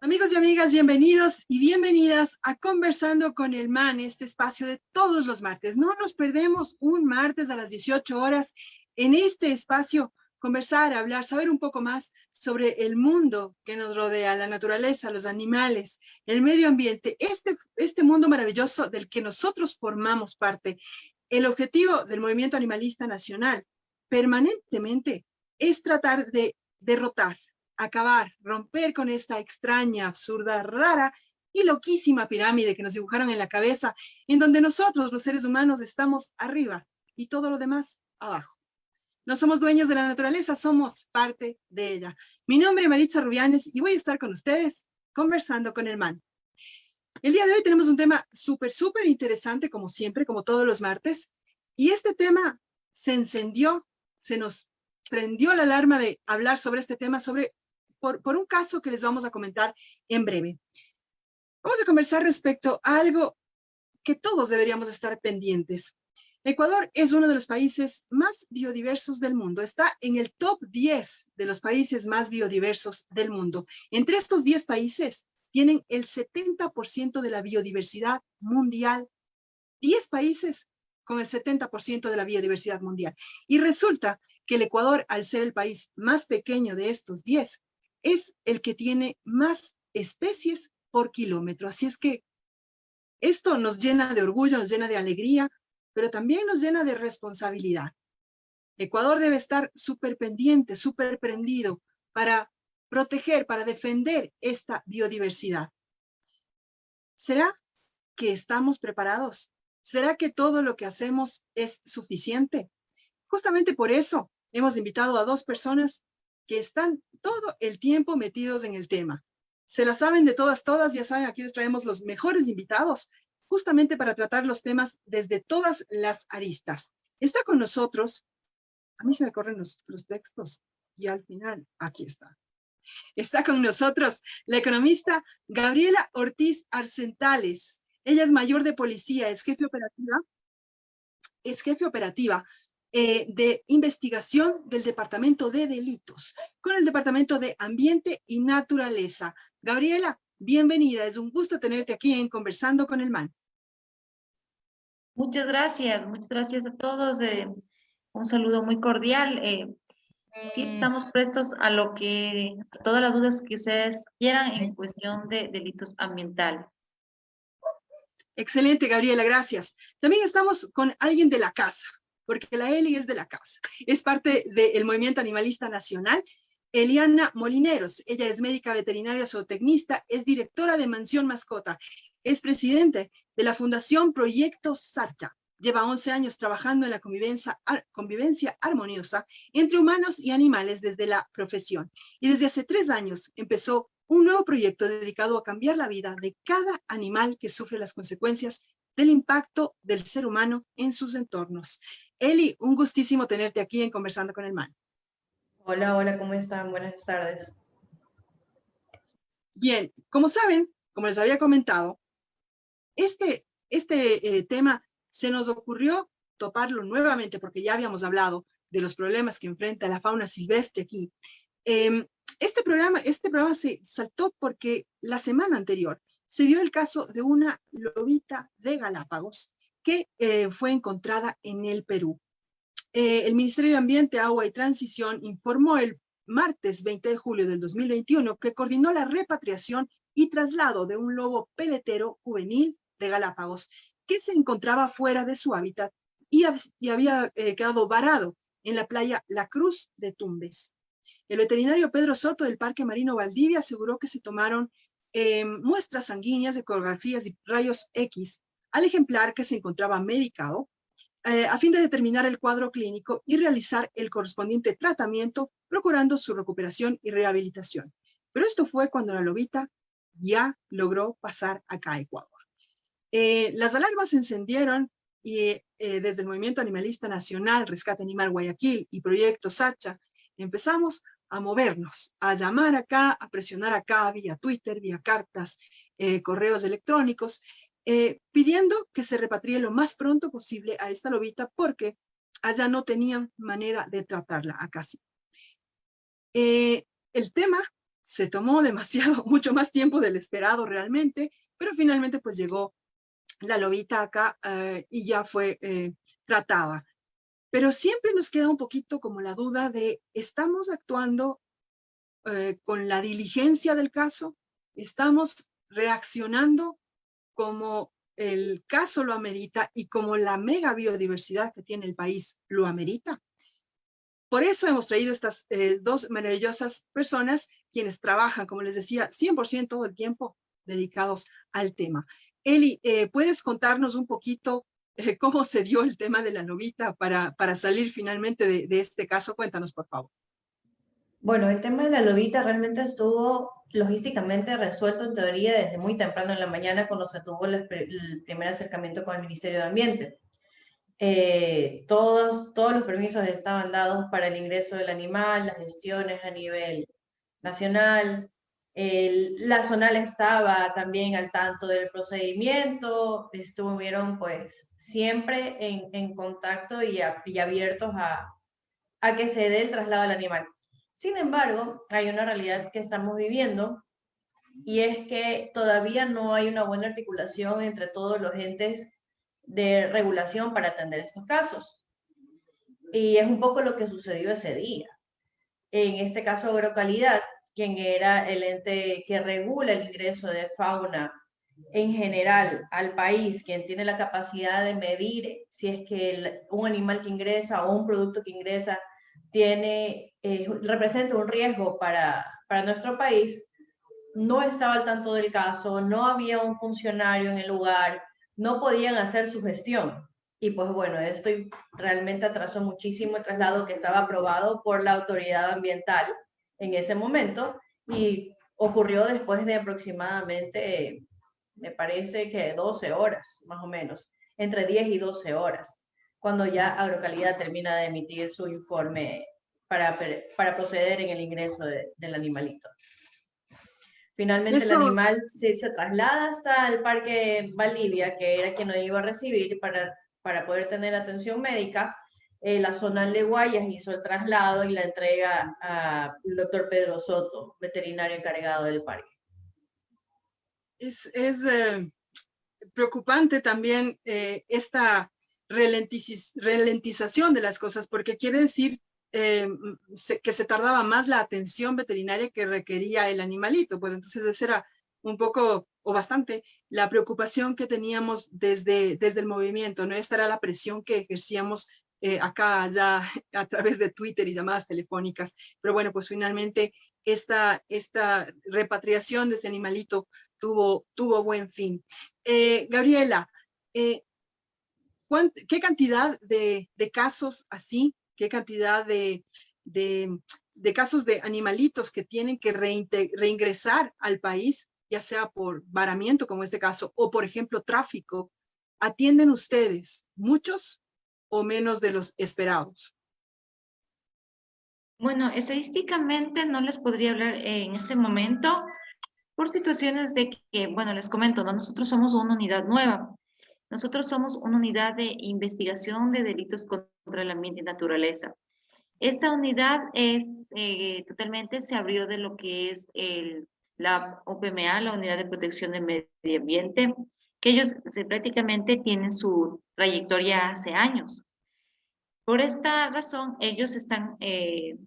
Amigos y amigas, bienvenidos y bienvenidas a Conversando con el MAN, este espacio de todos los martes. No nos perdemos un martes a las 18 horas en este espacio, conversar, hablar, saber un poco más sobre el mundo que nos rodea, la naturaleza, los animales, el medio ambiente, este mundo maravilloso del que nosotros formamos parte. El objetivo del Movimiento Animalista Nacional permanentemente es tratar de derrotar, acabar, romper con esta extraña, absurda, rara y loquísima pirámide que nos dibujaron en la cabeza, en donde nosotros, los seres humanos, estamos arriba y todo lo demás abajo. No somos dueños de la naturaleza, somos parte de ella. Mi nombre es Maritza Rubianes y voy a estar con ustedes conversando con el MAN. El día de hoy tenemos un tema súper interesante, como siempre, como todos los martes, y este tema se encendió, se nos prendió la alarma de hablar sobre este tema, por un caso que les vamos a comentar en breve. Vamos a conversar respecto a algo que todos deberíamos estar pendientes. Ecuador es uno de los países más biodiversos del mundo. Está en el top 10 de los países más biodiversos del mundo. Entre estos 10 países tienen el 70% de la biodiversidad mundial. 10 países con el 70% de la biodiversidad mundial. Y resulta que el Ecuador, al ser el país más pequeño de estos 10, es el que tiene más especies por kilómetro. Así es que esto nos llena de orgullo, nos llena de alegría, pero también nos llena de responsabilidad. Ecuador debe estar súper pendiente, súper prendido para proteger, para defender esta biodiversidad. ¿Será que estamos preparados? ¿Será que todo lo que hacemos es suficiente? Justamente por eso hemos invitado a dos personas que están todo el tiempo metidos en el tema. Se la saben de todas, ya saben, aquí les traemos los mejores invitados, justamente para tratar los temas desde todas las aristas. Está con nosotros, a mí se me corren los textos, y al final, aquí está. Está con nosotros la economista Gabriela Ortiz Arcentales. Ella es mayor de policía, es jefe operativa de investigación del Departamento de Delitos con el Departamento de Ambiente y Naturaleza. Gabriela, bienvenida. Es un gusto tenerte aquí en Conversando con el MAN. Muchas gracias a todos. Un saludo muy cordial. Sí, estamos prestos a todas las dudas que ustedes quieran en cuestión de delitos ambientales. Excelente, Gabriela, gracias. También estamos con alguien de la casa, porque la Eli es de la casa. Es parte del Movimiento Animalista Nacional. Eliana Molineros, ella es médica veterinaria zootecnista, es directora de Mansión Mascota, es presidente de la Fundación Proyecto Sacha. Lleva 11 años trabajando en la convivencia armoniosa entre humanos y animales desde la profesión. Y desde hace 3 años empezó un nuevo proyecto dedicado a cambiar la vida de cada animal que sufre las consecuencias del impacto del ser humano en sus entornos. Eli, un gustísimo tenerte aquí en Conversando con el MAN. Hola, ¿cómo están? Buenas tardes. Bien, como saben, como les había comentado, este tema se nos ocurrió toparlo nuevamente porque ya habíamos hablado de los problemas que enfrenta la fauna silvestre aquí. Este programa se saltó porque la semana anterior se dio el caso de una lobita de Galápagos que fue encontrada en el Perú. El Ministerio de Ambiente, Agua y Transición informó el martes 20 de julio del 2021 que coordinó la repatriación y traslado de un lobo peletero juvenil de Galápagos que se encontraba fuera de su hábitat y había quedado varado en la playa La Cruz de Tumbes. El veterinario Pedro Soto del Parque Marino Valdivia aseguró que se tomaron muestras sanguíneas, ecografías y rayos X al ejemplar que se encontraba medicado a fin de determinar el cuadro clínico y realizar el correspondiente tratamiento, procurando su recuperación y rehabilitación. Pero esto fue cuando la lobita ya logró pasar acá a Ecuador. Las alarmas se encendieron y desde el Movimiento Animalista Nacional, Rescate Animal Guayaquil y Proyecto Sacha, empezamos a movernos, a llamar acá, a presionar acá, vía Twitter, vía cartas, correos electrónicos, pidiendo que se repatrie lo más pronto posible a esta lobita porque allá no tenían manera de tratarla acá sí. El tema se tomó demasiado, mucho más tiempo del esperado realmente, pero finalmente pues llegó la lobita acá y ya fue tratada. Pero siempre nos queda un poquito como la duda de, ¿estamos actuando con la diligencia del caso? ¿Estamos reaccionando como el caso lo amerita y como la mega biodiversidad que tiene el país lo amerita? Por eso hemos traído estas dos maravillosas personas quienes trabajan, como les decía, 100% todo el tiempo dedicados al tema. Eli, ¿puedes contarnos un poquito cómo se dio el tema de la lobita para salir finalmente de este caso? Cuéntanos, por favor. Bueno, el tema de la lobita realmente estuvo logísticamente resuelto en teoría desde muy temprano en la mañana cuando se tuvo el primer acercamiento con el Ministerio de Ambiente. Todos los permisos estaban dados para el ingreso del animal, las gestiones a nivel nacional. La zonal estaba también al tanto del procedimiento, estuvieron pues siempre en contacto y abiertos a que se dé el traslado del animal. Sin embargo, hay una realidad que estamos viviendo y es que todavía no hay una buena articulación entre todos los entes de regulación para atender estos casos. Y es un poco lo que sucedió ese día. En este caso, Agrocalidad, quien era el ente que regula el ingreso de fauna en general al país, quien tiene la capacidad de medir si es que un animal que ingresa o un producto que ingresa representa un riesgo para nuestro país, no estaba al tanto del caso, no había un funcionario en el lugar, no podían hacer su gestión. Y pues bueno, esto realmente atrasó muchísimo el traslado que estaba aprobado por la autoridad ambiental en ese momento y ocurrió después de aproximadamente, me parece que 12 horas, más o menos, entre 10 y 12 horas, cuando ya Agrocalidad termina de emitir su informe para proceder en el ingreso del animalito. Finalmente el Eso, animal se traslada hasta el Parque Valdivia, que era quien lo iba a recibir para poder tener atención médica. La zona de Guayas hizo el traslado y la entrega al doctor Pedro Soto, veterinario encargado del parque. es preocupante también esta ralentización de las cosas, porque quiere decir que se tardaba más la atención veterinaria que requería el animalito. Pues entonces esa era un poco o bastante la preocupación que teníamos desde el movimiento, ¿no? Esta era la presión que ejercíamos acá, allá, a través de Twitter y llamadas telefónicas. Pero bueno, pues finalmente esta repatriación de este animalito tuvo buen fin. Gabriela, ¿qué cantidad de casos así, qué cantidad de casos de animalitos que tienen que reingresar al país, ya sea por varamiento, como este caso, o por ejemplo tráfico, atienden ustedes? ¿Muchos o menos de los esperados? Bueno, estadísticamente no les podría hablar en este momento por situaciones de que, bueno, les comento, ¿no? Nosotros somos una unidad nueva. Nosotros somos una unidad de investigación de delitos contra el ambiente y naturaleza. Esta unidad totalmente se abrió de lo que es la UPMA, la Unidad de Protección del Medio Ambiente, que ellos prácticamente tienen su trayectoria hace años. Por esta razón, ellos están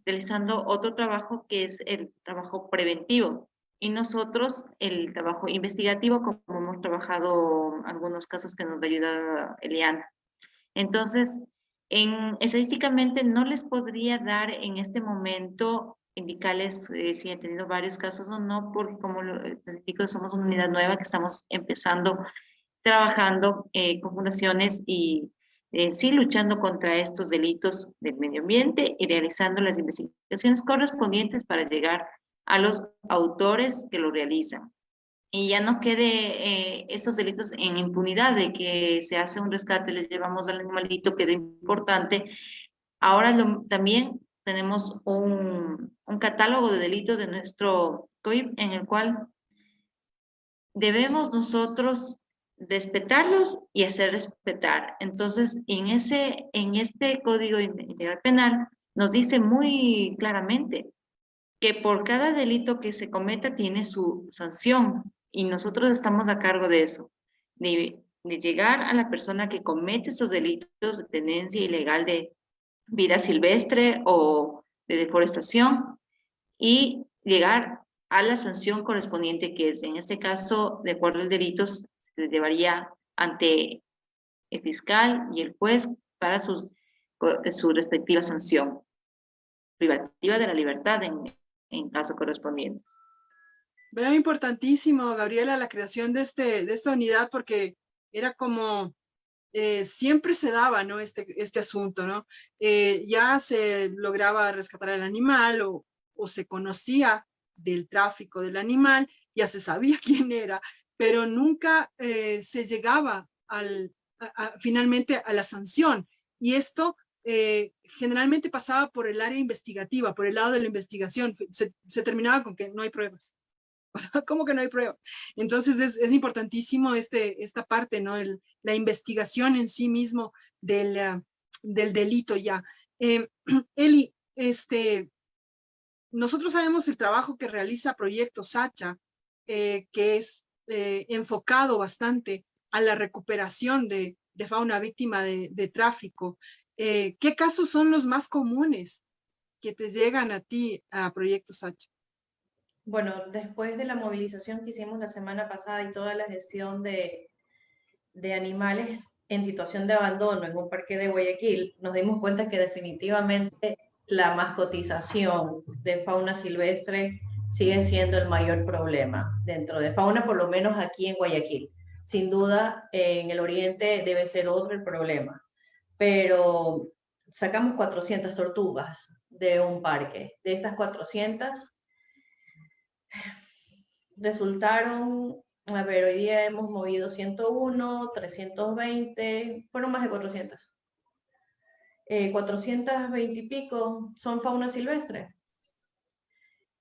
realizando otro trabajo que es el trabajo preventivo y nosotros el trabajo investigativo, como hemos trabajado algunos casos que nos ayuda Eliana. Entonces, estadísticamente no les podría dar en este momento, indicarles si han tenido varios casos o no, porque como les digo, somos una unidad nueva que estamos empezando, trabajando con fundaciones y sí luchando contra estos delitos del medio ambiente y realizando las investigaciones correspondientes para llegar a los autores que lo realizan. Y ya no quede esos delitos en impunidad de que se hace un rescate, les llevamos al animalito, queda importante. Ahora también tenemos un catálogo de delitos de nuestro COIP en el cual debemos nosotros respetarlos y hacer respetar. Entonces, en este Código Integral Penal nos dice muy claramente que por cada delito que se cometa tiene su sanción y nosotros estamos a cargo de eso, de llegar a la persona que comete esos delitos de tenencia ilegal de vida silvestre o de deforestación y llegar a la sanción correspondiente que es, en este caso, de acuerdo al delito, se llevaría ante el fiscal y el juez para su respectiva sanción privativa de la libertad en caso correspondiente. Veo importantísimo, Gabriela, la creación de esta unidad, porque era como siempre se daba, ¿no? Este asunto, ¿no? Ya se lograba rescatar al animal o se conocía del tráfico del animal, ya se sabía quién era, pero nunca se llegaba finalmente a la sanción. Y esto generalmente pasaba por el área investigativa, por el lado de la investigación. Se terminaba con que no hay pruebas. O sea, ¿cómo que no hay prueba? Entonces es importantísimo esta parte, ¿no? La investigación en sí mismo del delito ya. Eli, nosotros sabemos el trabajo que realiza Proyecto Sacha, que es enfocado bastante a la recuperación de fauna víctima de tráfico. ¿Qué casos son los más comunes que te llegan a ti a Proyecto Sacha? Bueno, después de la movilización que hicimos la semana pasada y toda la gestión de animales en situación de abandono en un parque de Guayaquil, nos dimos cuenta que definitivamente la mascotización de fauna silvestre sigue siendo el mayor problema dentro de fauna, por lo menos aquí en Guayaquil. Sin duda, en el oriente debe ser otro el problema, pero sacamos 400 tortugas de un parque. De estas 400, resultaron, a ver, hoy día hemos movido 101, 320, fueron más de 400. 420 y pico son fauna silvestre.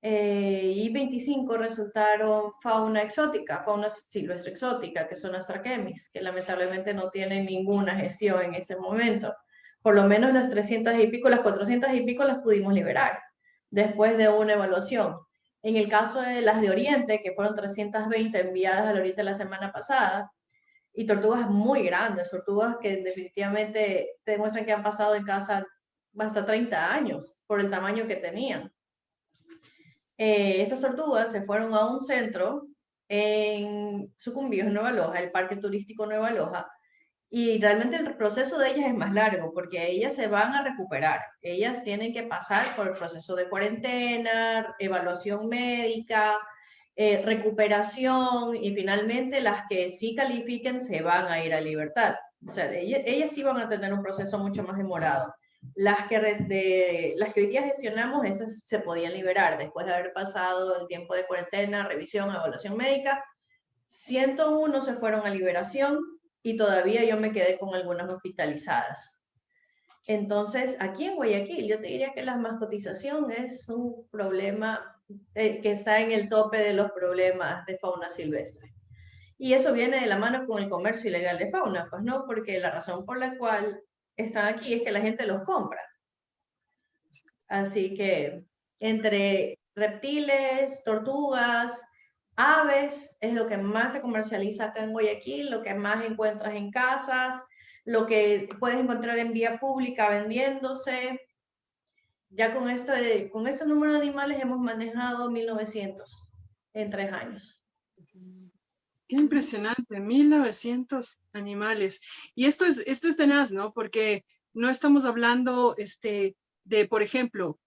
Y 25 resultaron fauna exótica, fauna silvestre exótica, que son las traquemis, que lamentablemente no tienen ninguna gestión en este momento. Por lo menos las 300 y pico, las 400 y pico las pudimos liberar después de una evaluación. En el caso de las de Oriente, que fueron 320 enviadas al Oriente la semana pasada, y tortugas muy grandes, tortugas que definitivamente te demuestran que han pasado en casa hasta 30 años por el tamaño que tenían. Estas tortugas se fueron a un centro en Sucumbíos, Nueva Loja, el Parque Turístico Nueva Loja, y realmente el proceso de ellas es más largo porque ellas se van a recuperar. Ellas tienen que pasar por el proceso de cuarentena, evaluación médica, recuperación y finalmente las que sí califiquen se van a ir a libertad. O sea, ellas sí van a tener un proceso mucho más demorado. Las que hoy día gestionamos, esas se podían liberar después de haber pasado el tiempo de cuarentena, revisión, evaluación médica. 101 se fueron a liberación y todavía yo me quedé con algunas hospitalizadas. Entonces, aquí en Guayaquil, yo te diría que la mascotización es un problema que está en el tope de los problemas de fauna silvestre. Y eso viene de la mano con el comercio ilegal de fauna, pues no, porque la razón por la cual están aquí es que la gente los compra. Así que entre reptiles, tortugas, aves es lo que más se comercializa acá en Guayaquil, lo que más encuentras en casas, lo que puedes encontrar en vía pública vendiéndose. Ya con este número de animales hemos manejado 1900 en 3 años. Qué impresionante, 1900 animales. Y esto es tenaz, ¿no? Porque no estamos hablando de, por ejemplo,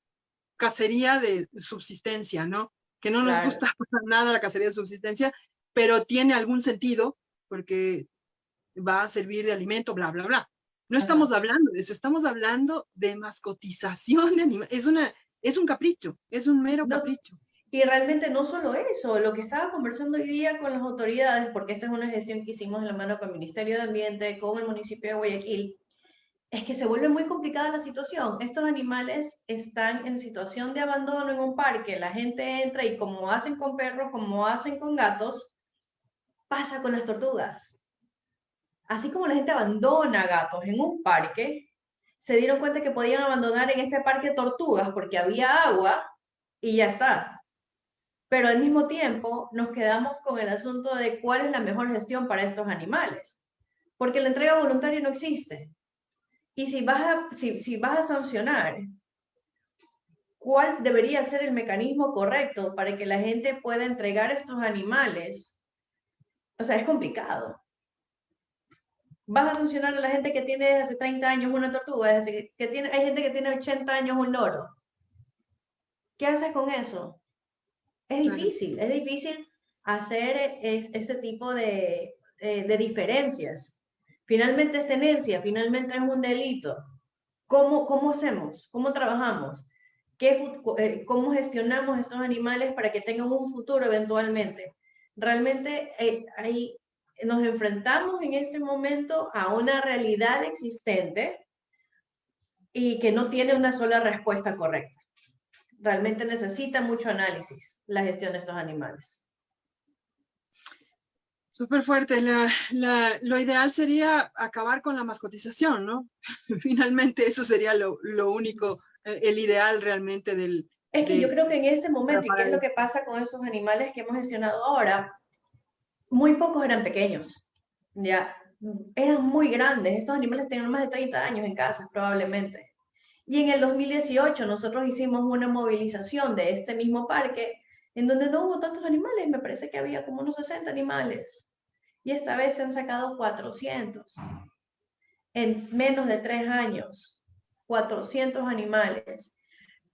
cacería de subsistencia, ¿no? Que no nos gusta nada la cacería de subsistencia, pero tiene algún sentido porque va a servir de alimento, bla, bla, bla. No estamos hablando de eso, estamos hablando de mascotización de animales. Es un capricho, es un mero capricho. Y realmente no solo eso, lo que estaba conversando hoy día con las autoridades, porque esta es una gestión que hicimos en la mano con el Ministerio de Ambiente, con el municipio de Guayaquil, es que se vuelve muy complicada la situación. Estos animales están en situación de abandono en un parque, la gente entra y como hacen con perros, como hacen con gatos, pasa con las tortugas. Así como la gente abandona gatos en un parque, se dieron cuenta que podían abandonar en este parque tortugas porque había agua y ya está. Pero al mismo tiempo nos quedamos con el asunto de cuál es la mejor gestión para estos animales, porque la entrega voluntaria no existe. Y si vas a sancionar, ¿cuál debería ser el mecanismo correcto para que la gente pueda entregar estos animales? O sea, es complicado. Vas a sancionar a la gente que tiene hace 30 años una tortuga, hay gente que tiene 80 años un loro. ¿Qué haces con eso? Es difícil hacer este tipo de diferencias. Finalmente es tenencia, finalmente es un delito. ¿Cómo hacemos? ¿Cómo trabajamos? ¿Cómo gestionamos estos animales para que tengan un futuro eventualmente? Realmente nos enfrentamos en este momento a una realidad existente y que no tiene una sola respuesta correcta. Realmente necesita mucho análisis la gestión de estos animales. Súper fuerte. Lo ideal sería acabar con la mascotización, ¿no? Finalmente eso sería lo único, el ideal realmente del... Es que yo creo que en este momento, y qué es lo que pasa con esos animales que hemos gestionado ahora, muy pocos eran pequeños, ya, eran muy grandes. Estos animales tenían más de 30 años en casa, probablemente. Y en el 2018 nosotros hicimos una movilización de este mismo parque, en donde no hubo tantos animales, me parece que había como unos 60 animales. Y esta vez se han sacado 400. En menos de 3 años, 400 animales.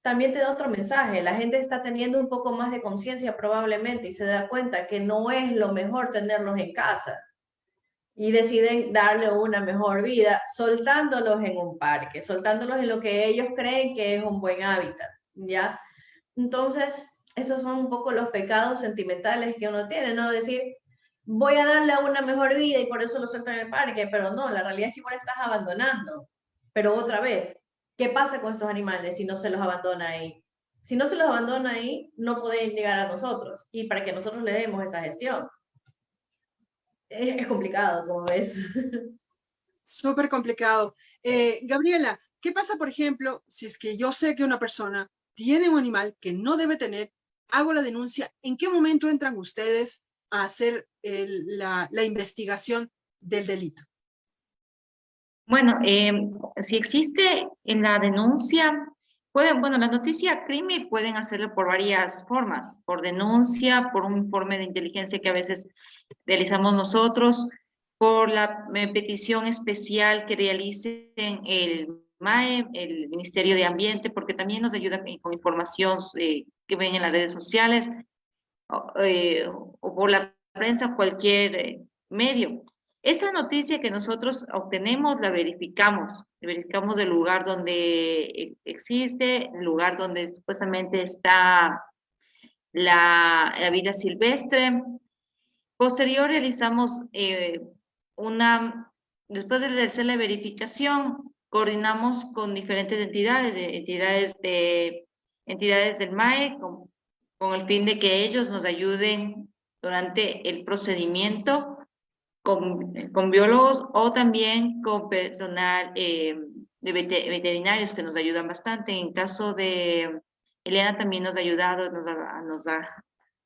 También te da otro mensaje, la gente está teniendo un poco más de conciencia probablemente y se da cuenta que no es lo mejor tenerlos en casa y deciden darle una mejor vida soltándolos en un parque, soltándolos en lo que ellos creen que es un buen hábitat, ¿ya? Entonces, esos son un poco los pecados sentimentales que uno tiene, ¿no? Decir, voy a darle una mejor vida y por eso lo suelto en el parque, pero no, la realidad es que igual estás abandonando. Pero otra vez, ¿qué pasa con estos animales si no se los abandona ahí? Si no se los abandona ahí, no pueden llegar a nosotros y para que nosotros le demos esta gestión. Es complicado, como ves. Súper complicado. Gabriela, ¿qué pasa, por ejemplo, si es que yo sé que una persona tiene un animal que no debe tener, hago la denuncia, ¿en qué momento entran ustedes a hacer la investigación del delito? Bueno, si existe en la denuncia, bueno, la noticia crimen pueden hacerlo por varias formas, por denuncia, por un informe de inteligencia que a veces realizamos nosotros, por la petición especial que realicen el MAE, el Ministerio de Ambiente, porque también nos ayuda con información que ven en las redes sociales, o por la prensa, cualquier medio. Esa noticia que nosotros obtenemos la verificamos del lugar donde existe, el lugar donde supuestamente está la vida silvestre. Posterior realizamos después de hacer la verificación, coordinamos con diferentes entidades del MAE con el fin de que ellos nos ayuden durante el procedimiento con biólogos o también con personal de veterinarios que nos ayudan bastante. En caso de Elena también nos ha ayudado, nos ha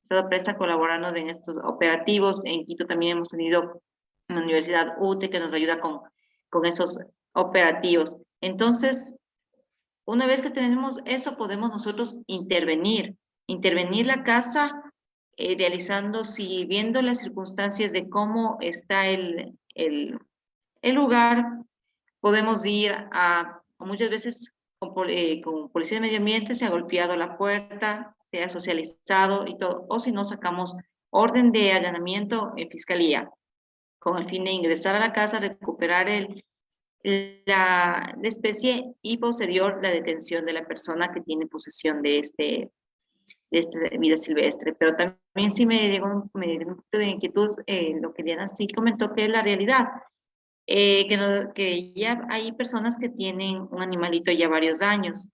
estado presta colaborando en estos operativos. En Quito también hemos tenido una Universidad UTE que nos ayuda con esos operativos. Entonces, una vez que tenemos eso, podemos nosotros intervenir la casa, realizando, viendo las circunstancias de cómo está el lugar, podemos ir muchas veces con policía de medio ambiente, se ha golpeado la puerta, se ha socializado y todo, o si no, sacamos orden de allanamiento en fiscalía, con el fin de ingresar a la casa, recuperar la especie y posterior la detención de la persona que tiene posesión de esta vida silvestre. Pero también sí me dio un poquito de inquietud lo que Diana sí comentó, que es la realidad, que ya hay personas que tienen un animalito ya varios años.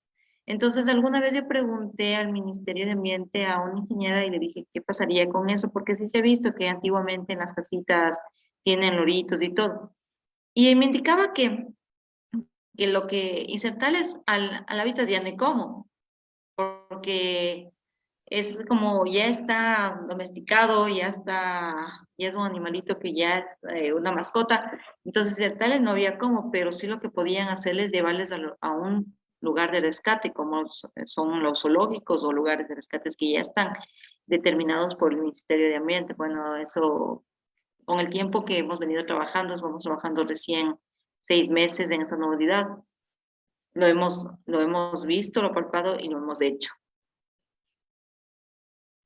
Entonces, alguna vez yo pregunté al Ministerio de Ambiente a una ingeniera y le dije, ¿qué pasaría con eso? Porque sí se ha visto que antiguamente en las casitas tienen loritos y todo. Y me indicaba que lo que insertarles al hábitat ya no hay cómo, porque es como ya está domesticado, ya es un animalito que ya es una mascota. Entonces, tal vez no había cómo, pero sí lo que podían hacer es llevarles a un lugar de rescate, como son los zoológicos o lugares de rescates que ya están determinados por el Ministerio de Ambiente. Bueno, eso con el tiempo que hemos venido trabajando, vamos trabajando recién 6 meses en esa novedad. Lo hemos visto, lo palpado y lo hemos hecho.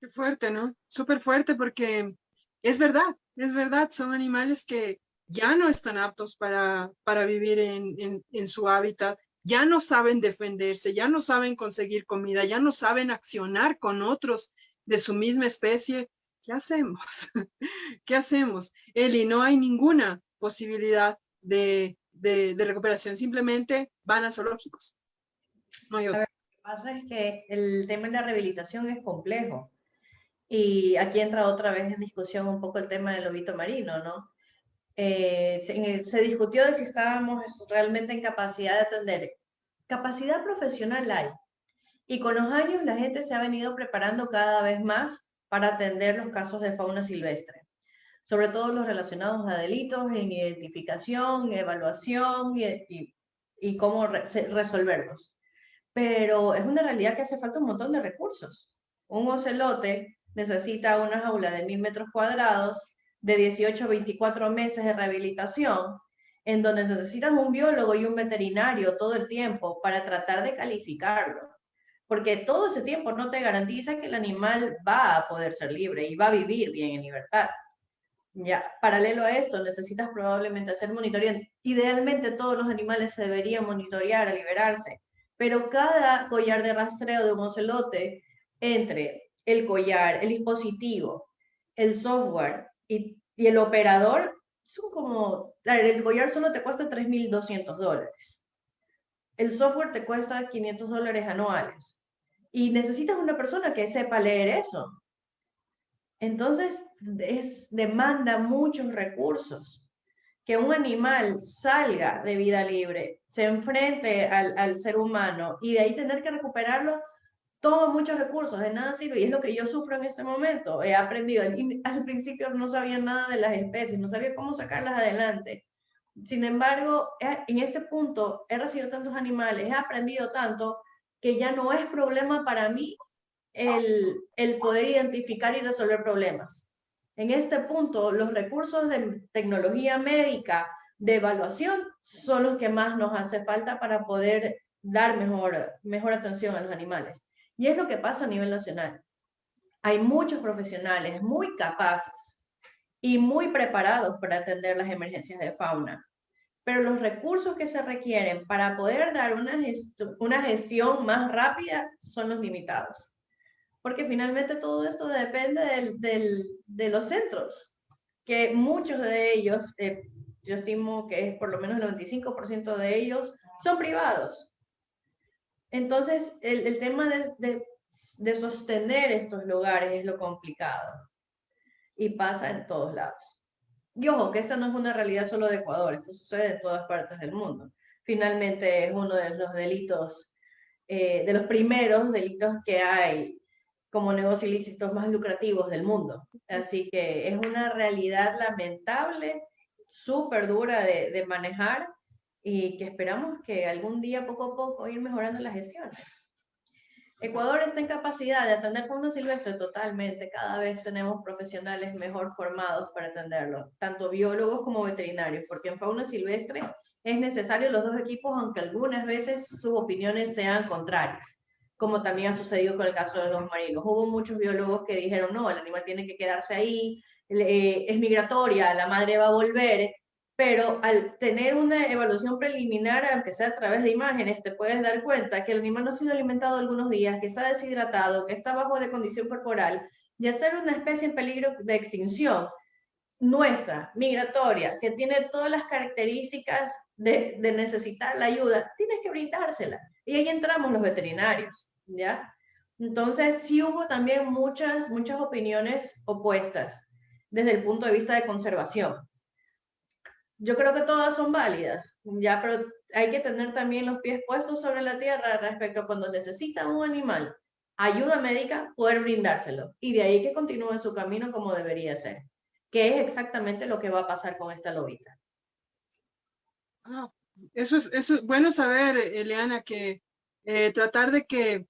Qué fuerte, ¿no? Súper fuerte porque es verdad, son animales que ya no están aptos para vivir en su hábitat, ya no saben defenderse, ya no saben conseguir comida, ya no saben accionar con otros de su misma especie. ¿Qué hacemos? ¿Qué hacemos? Eli, no hay ninguna posibilidad de recuperación, simplemente van a zoológicos. No hay otra. Lo que pasa es que el tema de la rehabilitación es complejo. Y aquí entra otra vez en discusión un poco el tema del lobito marino, ¿no? Se discutió de si estábamos realmente en capacidad de atender. Capacidad profesional hay. Y con los años la gente se ha venido preparando cada vez más para atender los casos de fauna silvestre, sobre todo los relacionados a delitos en identificación, evaluación y cómo resolverlos. Pero es una realidad que hace falta un montón de recursos. Un ocelote necesita una jaula de 1000 metros cuadrados, de 18 a 24 meses de rehabilitación, en donde necesitas un biólogo y un veterinario todo el tiempo para tratar de calificarlo. Porque todo ese tiempo no te garantiza que el animal va a poder ser libre y va a vivir bien en libertad. Ya, paralelo a esto, necesitas probablemente hacer monitoreo. Idealmente todos los animales se deberían monitorear al liberarse, pero cada collar de rastreo de un ocelote, entre el collar, el dispositivo, el software y el operador, son como, el collar solo te cuesta $3.200. El software te cuesta $500 anuales. Y necesitas una persona que sepa leer eso. Entonces, demanda muchos recursos. Que un animal salga de vida libre, se enfrente al ser humano y de ahí tener que recuperarlo, toma muchos recursos, de nada sirve. Y es lo que yo sufro en este momento. He aprendido, al principio no sabía nada de las especies, no sabía cómo sacarlas adelante. Sin embargo, en este punto he recibido tantos animales, he aprendido tanto que ya no es problema para mí el poder identificar y resolver problemas. En este punto, los recursos de tecnología médica, de evaluación, son los que más nos hace falta para poder dar mejor atención a los animales. Y es lo que pasa a nivel nacional. Hay muchos profesionales muy capaces y muy preparados para atender las emergencias de fauna, pero los recursos que se requieren para poder dar una gestión más rápida son los limitados. Porque finalmente todo esto depende de los centros, que muchos de ellos, yo estimo que por lo menos el 95% de ellos son privados. Entonces, el tema de sostener estos lugares es lo complicado y pasa en todos lados. Y ojo, que esta no es una realidad solo de Ecuador, esto sucede en todas partes del mundo. Finalmente es uno de los delitos, de los primeros delitos que hay como negocios ilícitos más lucrativos del mundo. Así que es una realidad lamentable, súper dura de manejar y que esperamos que algún día poco a poco ir mejorando las gestiones. Ecuador está en capacidad de atender fauna silvestre totalmente. Cada vez tenemos profesionales mejor formados para atenderlo, tanto biólogos como veterinarios, porque en fauna silvestre es necesario los dos equipos, aunque algunas veces sus opiniones sean contrarias, como también ha sucedido con el caso de los marinos. Hubo muchos biólogos que dijeron, no, el animal tiene que quedarse ahí, es migratoria, la madre va a volver, pero al tener una evaluación preliminar, aunque sea a través de imágenes, te puedes dar cuenta que el animal no ha sido alimentado algunos días, que está deshidratado, que está bajo de condición corporal, y al ser una especie en peligro de extinción, nuestra, migratoria, que tiene todas las características de necesitar la ayuda, tienes que brindársela. Y ahí entramos los veterinarios, ¿ya? Entonces, sí hubo también muchas opiniones opuestas desde el punto de vista de conservación. Yo creo que todas son válidas, ya, pero hay que tener también los pies puestos sobre la tierra respecto a cuando necesita un animal ayuda médica, poder brindárselo. Y de ahí que continúe su camino como debería ser, que es exactamente lo que va a pasar con esta lobita. Ah, eso es bueno saber, Eliana, que tratar de que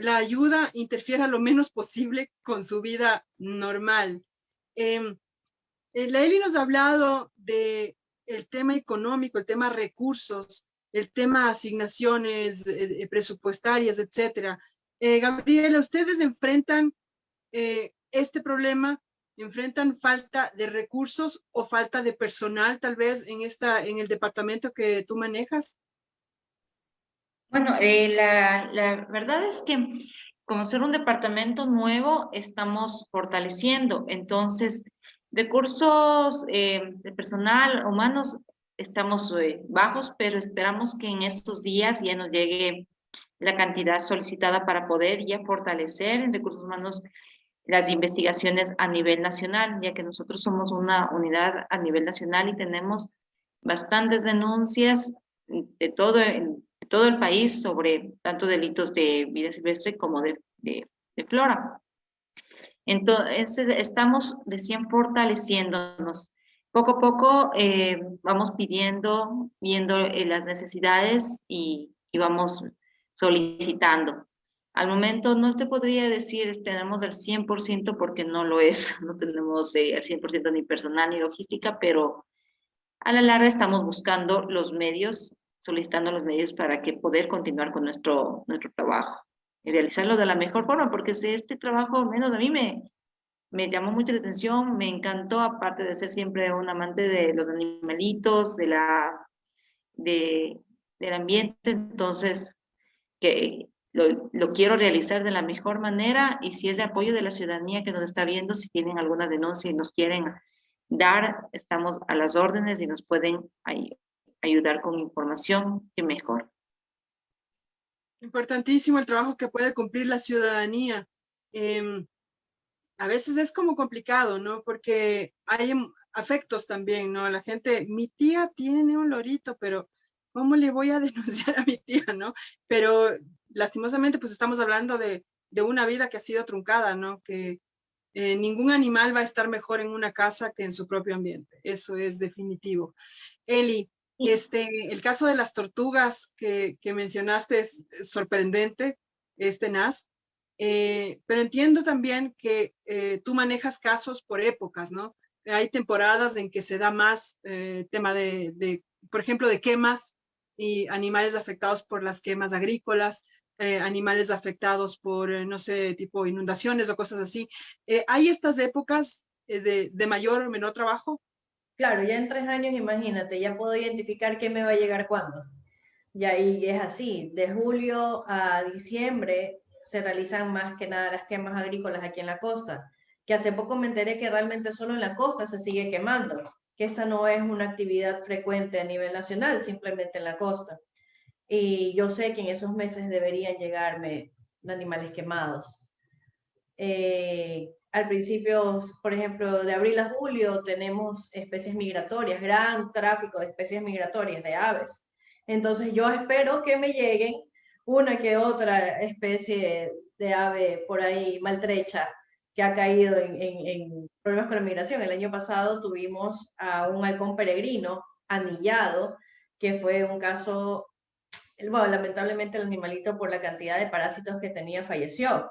la ayuda interfiera lo menos posible con su vida normal. La Eli nos ha hablado de el tema económico, el tema recursos, el tema asignaciones presupuestarias, etcétera. Gabriela, ¿ustedes enfrentan este problema? ¿Enfrentan falta de recursos o falta de personal tal vez en el departamento que tú manejas? Bueno, la verdad es que como ser un departamento nuevo, estamos fortaleciendo. Entonces, recursos de personal humanos estamos bajos, pero esperamos que en estos días ya nos llegue la cantidad solicitada para poder ya fortalecer en recursos humanos las investigaciones a nivel nacional, ya que nosotros somos una unidad a nivel nacional y tenemos bastantes denuncias de todo el país sobre tanto delitos de vida silvestre como de flora. Entonces, estamos recién fortaleciéndonos. Poco a poco vamos pidiendo, viendo las necesidades y vamos solicitando. Al momento no te podría decir tenemos el 100% porque no lo es, no tenemos el 100% ni personal ni logística, pero a la larga estamos buscando los medios, solicitando los medios para que poder continuar con nuestro trabajo y realizarlo de la mejor forma, porque este trabajo, al menos a mí me llamó mucho la atención, me encantó, aparte de ser siempre un amante de los animalitos, de, del ambiente, entonces que lo quiero realizar de la mejor manera y si es de apoyo de la ciudadanía que nos está viendo, si tienen alguna denuncia y nos quieren dar, estamos a las órdenes y nos pueden ayudar con información, que mejor. Importantísimo el trabajo que puede cumplir la ciudadanía. A veces es como complicado, ¿no? Porque hay afectos también, ¿no? La gente, mi tía tiene un lorito, pero ¿cómo le voy a denunciar a mi tía, no? Pero lastimosamente, pues estamos hablando de una vida que ha sido truncada, ¿no? Que ningún animal va a estar mejor en una casa que en su propio ambiente. Eso es definitivo. Eli, el caso de las tortugas que mencionaste es sorprendente, tenaz. Pero entiendo también que tú manejas casos por épocas, ¿no? Hay temporadas en que se da más tema por ejemplo, de quemas y animales afectados por las quemas agrícolas, animales afectados por, no sé, tipo inundaciones o cosas así. ¿Hay estas épocas de mayor o menor trabajo? Claro, ya en 3 años, imagínate, ya puedo identificar qué me va a llegar cuándo. Y ahí es así, de julio a diciembre se realizan más que nada las quemas agrícolas aquí en la costa, que hace poco me enteré que realmente solo en la costa se sigue quemando, que esta no es una actividad frecuente a nivel nacional, simplemente en la costa. Y yo sé que en esos meses deberían llegarme animales quemados. Al principio, por ejemplo, de abril a julio tenemos especies migratorias, gran tráfico de especies migratorias, de aves. Entonces yo espero que me lleguen una que otra especie de ave por ahí maltrecha que ha caído en problemas con la migración. El año pasado tuvimos a un halcón peregrino anillado, que fue un caso, bueno, lamentablemente el animalito por la cantidad de parásitos que tenía falleció,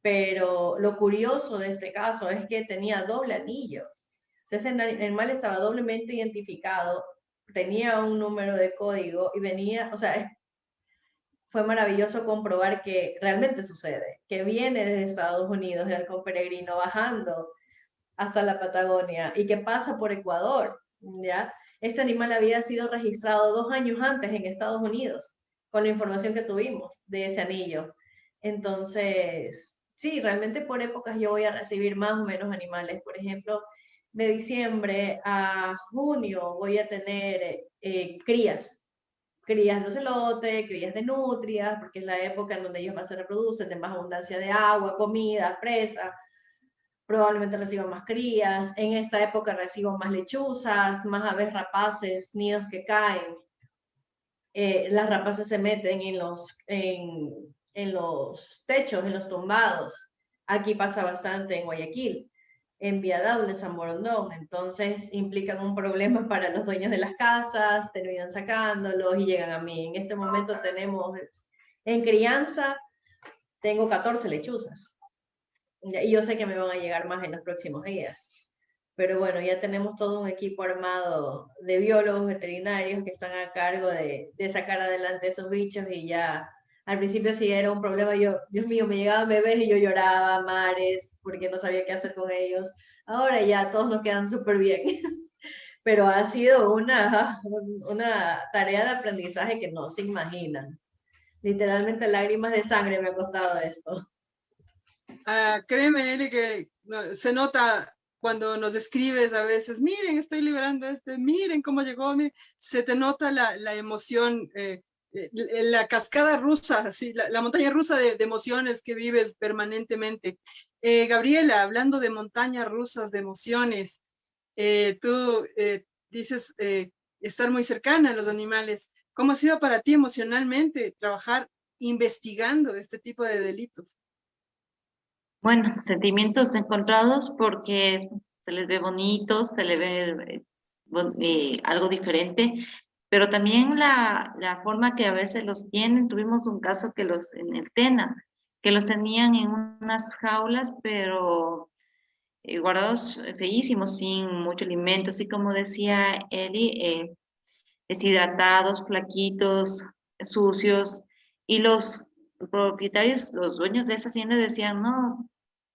pero lo curioso de este caso es que tenía doble anillo. O sea, ese animal estaba doblemente identificado, tenía un número de código y venía, o sea, fue maravilloso comprobar que realmente sucede, que viene desde Estados Unidos el halcón peregrino bajando hasta la Patagonia y que pasa por Ecuador, ¿ya? Este animal había sido registrado 2 años antes en Estados Unidos, con la información que tuvimos de ese anillo. Entonces, sí, realmente por épocas yo voy a recibir más o menos animales. Por ejemplo, de diciembre a junio voy a tener crías de ocelote, crías de nutrias, porque es la época en donde ellos más se reproducen, de más abundancia de agua, comida, presa. Probablemente reciban más crías. En esta época recibo más lechuzas, más aves rapaces, nidos que caen. Las rapaces se meten en los techos, en los tumbados. Aquí pasa bastante en Guayaquil, en Viadaula, en San Borondón. Entonces implican un problema para los dueños de las casas, terminan sacándolos y llegan a mí. En este momento tenemos, en crianza, tengo 14 lechuzas. Y yo sé que me van a llegar más en los próximos días. Pero bueno, ya tenemos todo un equipo armado de biólogos veterinarios que están a cargo de sacar adelante esos bichos y ya al principio sí era un problema, yo, Dios mío, me llegaban bebés y yo lloraba, mares, porque no sabía qué hacer con ellos. Ahora ya todos nos quedan súper bien. Pero ha sido una tarea de aprendizaje que no se imaginan. Literalmente lágrimas de sangre me ha costado esto. Créeme, Eli, que se nota cuando nos escribes a veces, miren, estoy liberando miren cómo llegó, miren. Se te nota la emoción, la cascada rusa, ¿sí? La montaña rusa de emociones que vives permanentemente. Gabriela, hablando de montañas rusas de emociones, tú dices estar muy cercana a los animales. ¿Cómo ha sido para ti emocionalmente trabajar investigando este tipo de delitos? Bueno, sentimientos encontrados porque se les ve bonitos, se les ve algo diferente, pero también la forma que a veces los tienen. Tuvimos un caso que en el Tena, que los tenían en unas jaulas, pero guardados feísimos, sin mucho alimento, así como decía Eli, deshidratados, flaquitos, sucios, y los propietarios, los dueños de esa hacienda decían, no,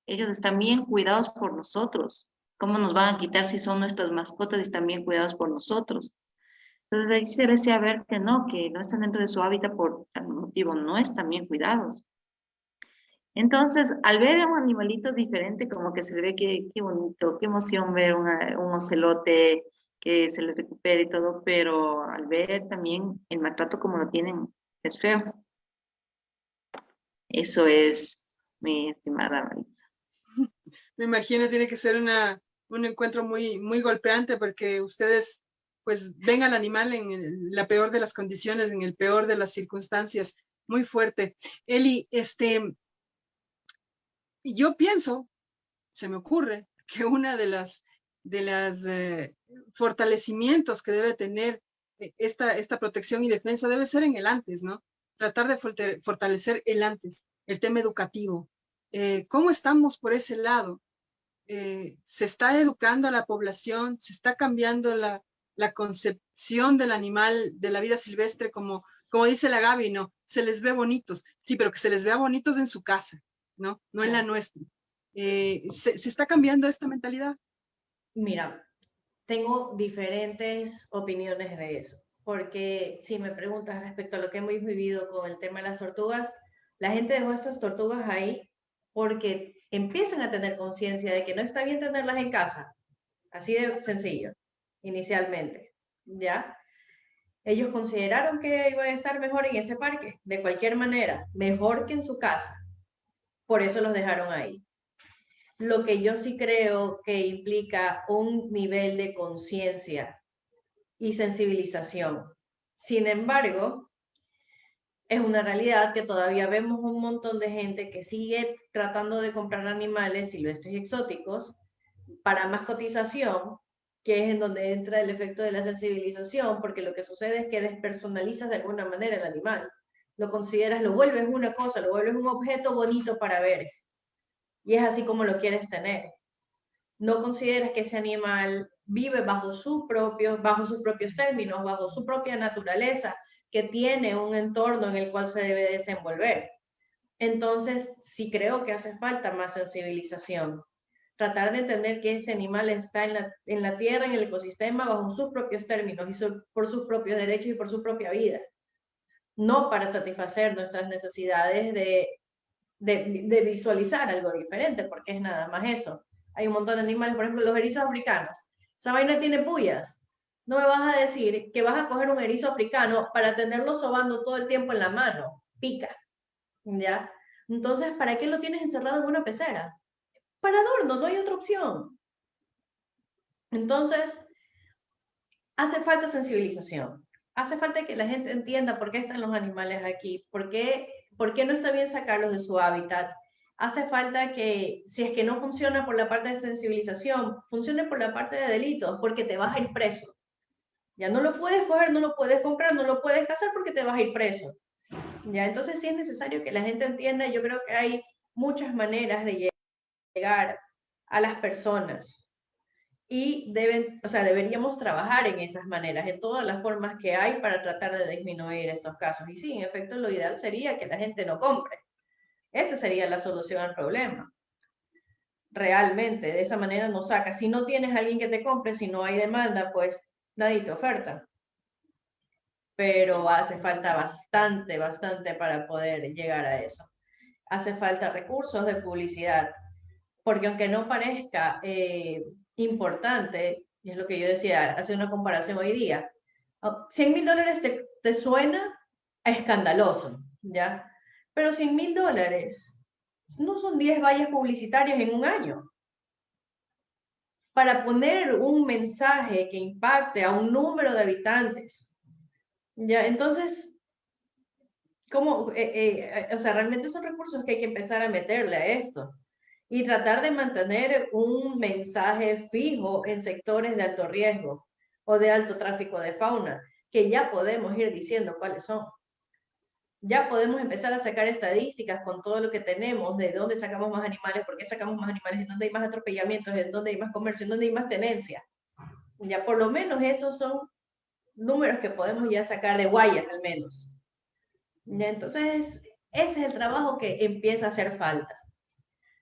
ellos están bien cuidados por nosotros. ¿Cómo nos van a quitar si son nuestras mascotas y están bien cuidados por nosotros? Entonces ahí se les decía ver que no están dentro de su hábitat por tal motivo, no están bien cuidados. Entonces, al ver a un animalito diferente, como que se ve qué bonito, qué emoción ver un ocelote que se le recupere y todo, pero al ver también el maltrato como lo tienen, es feo. Eso es, mi estimada Marisa. Me imagino tiene que ser un encuentro muy, muy golpeante porque ustedes pues ven al animal en la peor de las condiciones, en el peor de las circunstancias, muy fuerte. Eli, yo pienso, se me ocurre, que una de las fortalecimientos que debe tener esta protección y defensa debe ser en el antes, ¿no? Tratar de fortalecer el antes, el tema educativo. ¿Cómo estamos por ese lado? Se está educando a la población, se está cambiando la concepción del animal, de la vida silvestre, como dice la Gaby, ¿no? Se les ve bonitos, sí, pero que se les vea bonitos en su casa, ¿no? No en la nuestra. ¿Se está cambiando esta mentalidad? Mira, tengo diferentes opiniones de eso, porque si me preguntas respecto a lo que hemos vivido con el tema de las tortugas, la gente dejó estas tortugas ahí porque empiezan a tener conciencia de que no está bien tenerlas en casa, así de sencillo, inicialmente, ¿ya? Ellos consideraron que iba a estar mejor en ese parque, de cualquier manera, mejor que en su casa, por eso los dejaron ahí. Lo que yo sí creo que implica un nivel de conciencia y sensibilización. Sin embargo, es una realidad que todavía vemos un montón de gente que sigue tratando de comprar animales silvestres y exóticos para más cotización, que es en donde entra el efecto de la sensibilización, porque lo que sucede es que despersonalizas de alguna manera el animal. Lo consideras, lo vuelves una cosa, lo vuelves un objeto bonito para ver. Y es así como lo quieres tener. No consideras que ese animal vive bajo sus propios términos, bajo su propia naturaleza, que tiene un entorno en el cual se debe desenvolver. Entonces, sí creo que hace falta más sensibilización. Tratar de entender que ese animal está en la tierra, en el ecosistema, bajo sus propios términos y por sus propios derechos y por su propia vida. No para satisfacer nuestras necesidades de visualizar algo diferente, porque es nada más eso. Hay un montón de animales, por ejemplo, los erizos africanos. Esa vaina tiene puyas. No me vas a decir que vas a coger un erizo africano para tenerlo sobando todo el tiempo en la mano. Pica. ¿Ya? Entonces, ¿para qué lo tienes encerrado en una pecera? Para adorno, no hay otra opción. Entonces, hace falta sensibilización. Hace falta que la gente entienda por qué están los animales aquí, por qué ¿Por qué no está bien sacarlos de su hábitat? Hace falta que, si es que no funciona por la parte de sensibilización, funcione por la parte de delitos, porque te vas a ir preso. Ya no lo puedes coger, no lo puedes comprar, no lo puedes cazar porque te vas a ir preso. Ya, entonces sí es necesario que la gente entienda. Yo creo que hay muchas maneras de llegar a las personas y deberíamos trabajar en esas maneras, en todas las formas que hay para tratar de disminuir estos casos. Y sí, en efecto, lo ideal sería que la gente no compre. Esa sería la solución al problema. Realmente, de esa manera no saca. Si no tienes a alguien que te compre, si no hay demanda, pues nadie te oferta. Pero hace falta bastante para poder llegar a eso. Hace falta recursos de publicidad, porque aunque no parezca importante, y es lo que yo decía, hacer una comparación hoy día, $100.000 te suena escandaloso, ¿ya? Pero $100.000 no son 10 vallas publicitarias en un año. Para poner un mensaje que impacte a un número de habitantes, ¿ya? Entonces, ¿cómo? Realmente son recursos que hay que empezar a meterle a esto y tratar de mantener un mensaje fijo en sectores de alto riesgo o de alto tráfico de fauna, que ya podemos ir diciendo cuáles son. Ya podemos empezar a sacar estadísticas con todo lo que tenemos, de dónde sacamos más animales, por qué sacamos más animales, en dónde hay más atropellamientos, en dónde hay más comercio, en dónde hay más tenencia. Ya por lo menos esos son números que podemos ya sacar de guayas al menos. Ya, entonces, ese es el trabajo que empieza a hacer falta.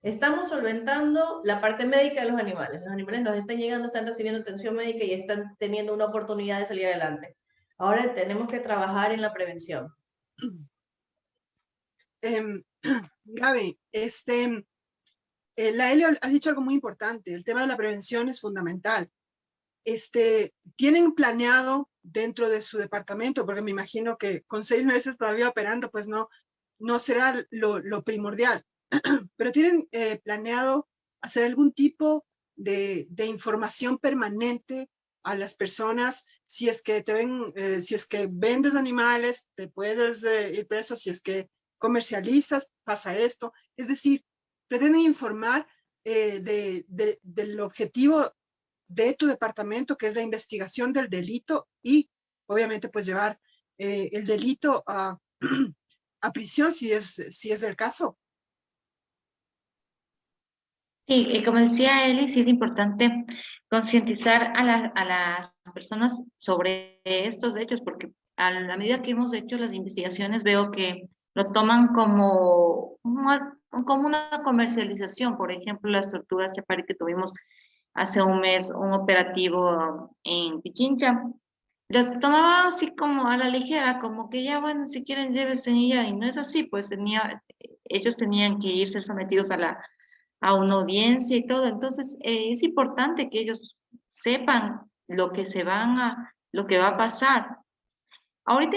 Estamos solventando la parte médica de los animales. Los animales nos están llegando, están recibiendo atención médica y están teniendo una oportunidad de salir adelante. Ahora tenemos que trabajar en la prevención. Gaby, la Elia ha dicho algo muy importante. El tema de la prevención es fundamental. ¿Tienen planeado dentro de su departamento? Porque me imagino que con 6 meses todavía operando, pues no será lo primordial. Pero ¿tienen planeado hacer algún tipo de información permanente a las personas? Si es que si es que vendes animales, te puedes ir preso. Si es que comercializas, pasa esto. Es decir, pretenden informar del objetivo de tu departamento, que es la investigación del delito, y obviamente pues llevar el delito a prisión si es el caso. Sí, como decía Eli, sí es importante concientizar a las personas sobre estos hechos, porque a la medida que hemos hecho las investigaciones veo que lo toman como una comercialización. Por ejemplo, las tortugas chapari que tuvimos hace un mes, un operativo en Pichincha, lo tomaba así como a la ligera, como que ya, bueno, si quieren llévense y ya, y no es así, pues ellos tenían que irse sometidos a una audiencia y todo. Entonces, es importante que ellos sepan lo que va a pasar. Ahorita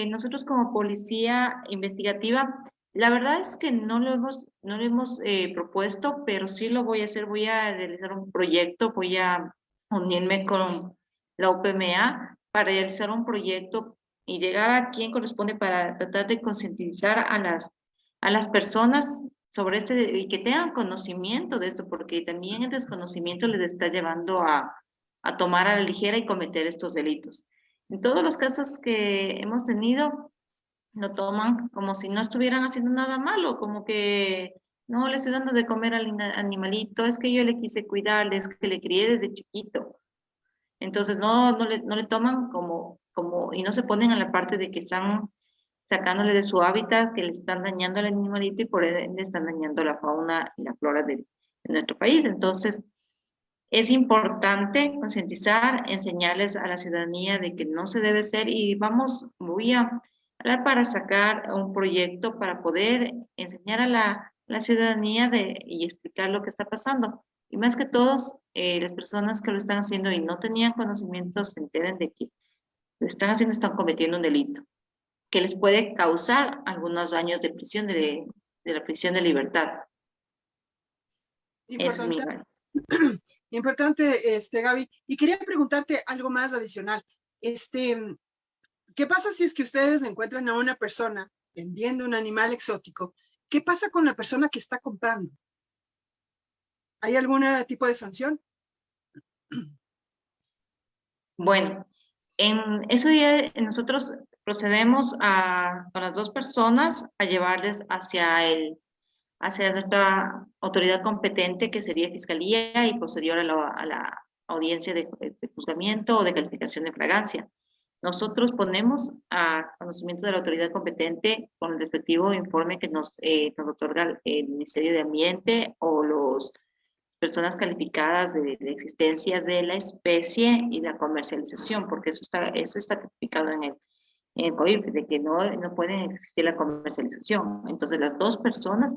nosotros como policía investigativa, la verdad es que no lo hemos propuesto, pero sí lo voy a hacer. Voy a realizar un proyecto, voy a unirme con la UPMA para realizar un proyecto y llegar a quien corresponde para tratar de concientizar a las personas sobre y que tengan conocimiento de esto, porque también el desconocimiento les está llevando a tomar a la ligera y cometer estos delitos. En todos los casos que hemos tenido, lo toman como si no estuvieran haciendo nada malo, como que no le estoy dando de comer al animalito, es que yo le quise cuidar, es que le crié desde chiquito. Entonces no le toman y no se ponen en la parte de que están sacándole de su hábitat, que le están dañando al animalito y por ende están dañando la fauna y la flora de nuestro país. Entonces, es importante concientizar, enseñarles a la ciudadanía de que no se debe ser y voy a hablar para sacar un proyecto para poder enseñar a la ciudadanía y explicar lo que está pasando. Y más que todos, las personas que lo están haciendo y no tenían conocimiento se enteren de que lo están haciendo, están cometiendo un delito que les puede causar algunos años de prisión, de la prisión de libertad. Eso es mi Importante. Importante, Gaby. Y quería preguntarte algo más adicional. ¿Qué pasa si es que ustedes encuentran a una persona vendiendo un animal exótico, ¿qué pasa con la persona que está comprando? ¿Hay algún tipo de sanción? Bueno, en ese día nosotros procedemos con las dos personas a llevarles hacia nuestra autoridad competente, que sería Fiscalía, y posterior a la audiencia de juzgamiento o de calificación de fragancia. Nosotros ponemos a conocimiento de la autoridad competente con el respectivo informe que nos otorga el Ministerio de Ambiente o las personas calificadas de existencia de la especie y la comercialización, porque eso está tipificado en el COIP, de que no pueden existir la comercialización. Entonces, las dos personas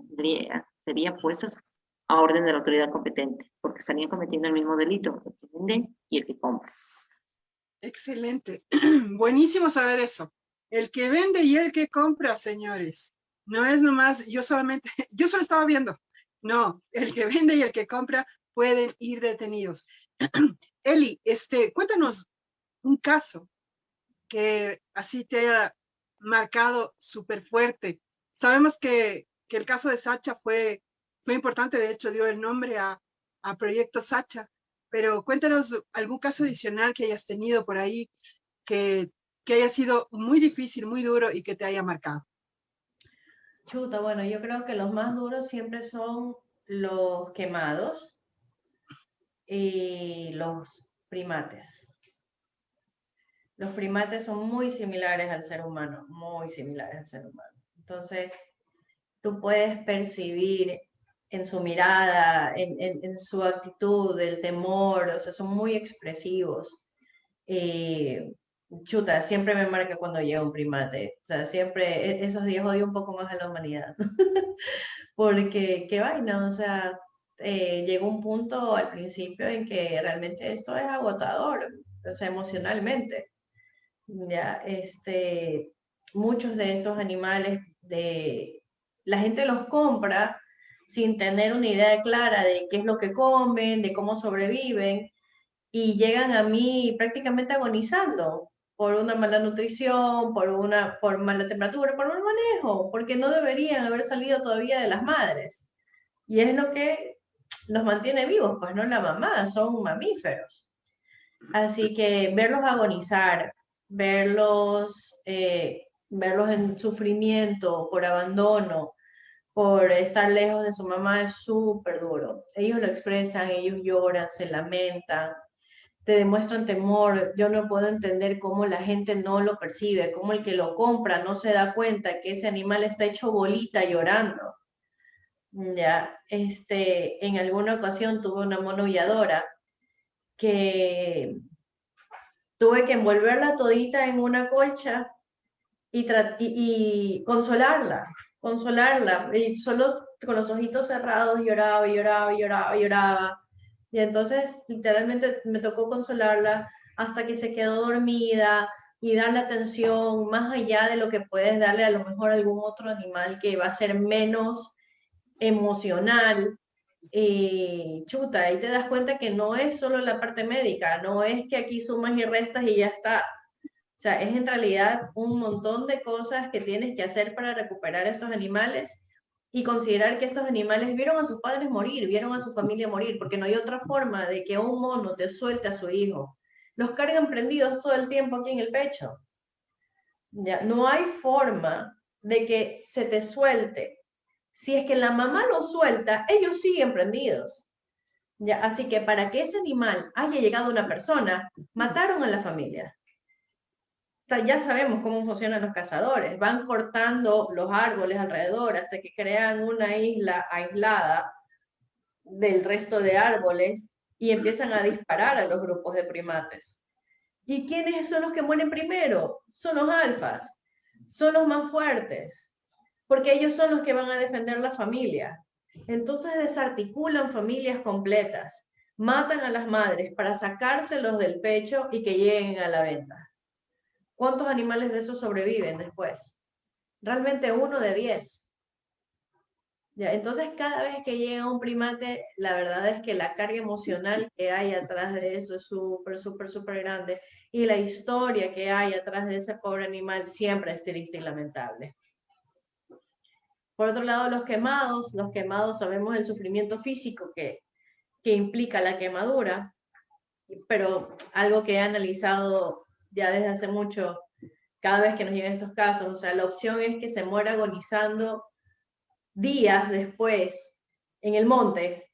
serían puestas a orden de la autoridad competente, porque estarían cometiendo el mismo delito, el que vende y el que compra. Excelente. Buenísimo saber eso. El que vende y el que compra, señores. No es nomás, yo solo estaba viendo. No, el que vende y el que compra pueden ir detenidos. Eli, cuéntanos un caso que así te haya marcado súper fuerte. Sabemos que el caso de Sacha fue importante, de hecho dio el nombre a Proyecto Sacha, pero cuéntanos algún caso adicional que hayas tenido por ahí que haya sido muy difícil, muy duro y que te haya marcado. Chuta, bueno, yo creo que los más duros siempre son los quemados y los primates. Los primates son muy similares al ser humano, muy similares al ser humano. Entonces, tú puedes percibir en su mirada, en su actitud, el temor, o sea, son muy expresivos. Chuta, siempre me marca cuando llega un primate. O sea, siempre esos días odio un poco más a la humanidad. Porque, qué vaina, o sea, llegó un punto al principio en que realmente esto es agotador, o sea, emocionalmente. Ya, muchos de estos animales, la gente los compra sin tener una idea clara de qué es lo que comen, de cómo sobreviven, y llegan a mí prácticamente agonizando por una mala nutrición, por mala temperatura, por mal manejo, porque no deberían haber salido todavía de las madres. Y es lo que los mantiene vivos, pues no la mamá, son mamíferos. Así que verlos agonizar, verlos en sufrimiento por abandono, por estar lejos de su mamá es súper duro. Ellos lo expresan, ellos lloran, se lamentan, te demuestran temor. Yo no puedo entender cómo la gente no lo percibe, cómo el que lo compra no se da cuenta que ese animal está hecho bolita llorando. Ya, en alguna ocasión tuve una monovilladora que tuve que envolverla todita en una colcha y consolarla, y solo con los ojitos cerrados lloraba, lloraba, lloraba, lloraba. Y entonces literalmente me tocó consolarla hasta que se quedó dormida y darle atención más allá de lo que puedes darle a lo mejor a algún otro animal que va a ser menos emocional. Y chuta, ahí te das cuenta que no es solo la parte médica, no es que aquí sumas y restas y ya está. O sea, es en realidad un montón de cosas que tienes que hacer para recuperar estos animales y considerar que estos animales vieron a sus padres morir, vieron a su familia morir, porque no hay otra forma de que un mono te suelte a su hijo. Los cargan prendidos todo el tiempo aquí en el pecho. Ya, no hay forma de que se te suelte. Si es que la mamá lo suelta, ellos siguen prendidos. Ya, así que para que ese animal haya llegado a una persona, mataron a la familia. Ya sabemos cómo funcionan los cazadores. Van cortando los árboles alrededor hasta que crean una isla aislada del resto de árboles y empiezan a disparar a los grupos de primates. ¿Y quiénes son los que mueren primero? Son los alfas, son los más fuertes, porque ellos son los que van a defender la familia. Entonces desarticulan familias completas, matan a las madres para sacárselos del pecho y que lleguen a la venta. ¿Cuántos animales de esos sobreviven después? Realmente 1 de 10. Ya, entonces, cada vez que llega un primate, la verdad es que la carga emocional que hay atrás de eso es súper, súper, súper grande. Y la historia que hay atrás de ese pobre animal siempre es triste y lamentable. Por otro lado, los quemados sabemos el sufrimiento físico que implica la quemadura, pero algo que he analizado ya desde hace mucho, cada vez que nos llegan estos casos, o sea, la opción es que se muera agonizando días después en el monte,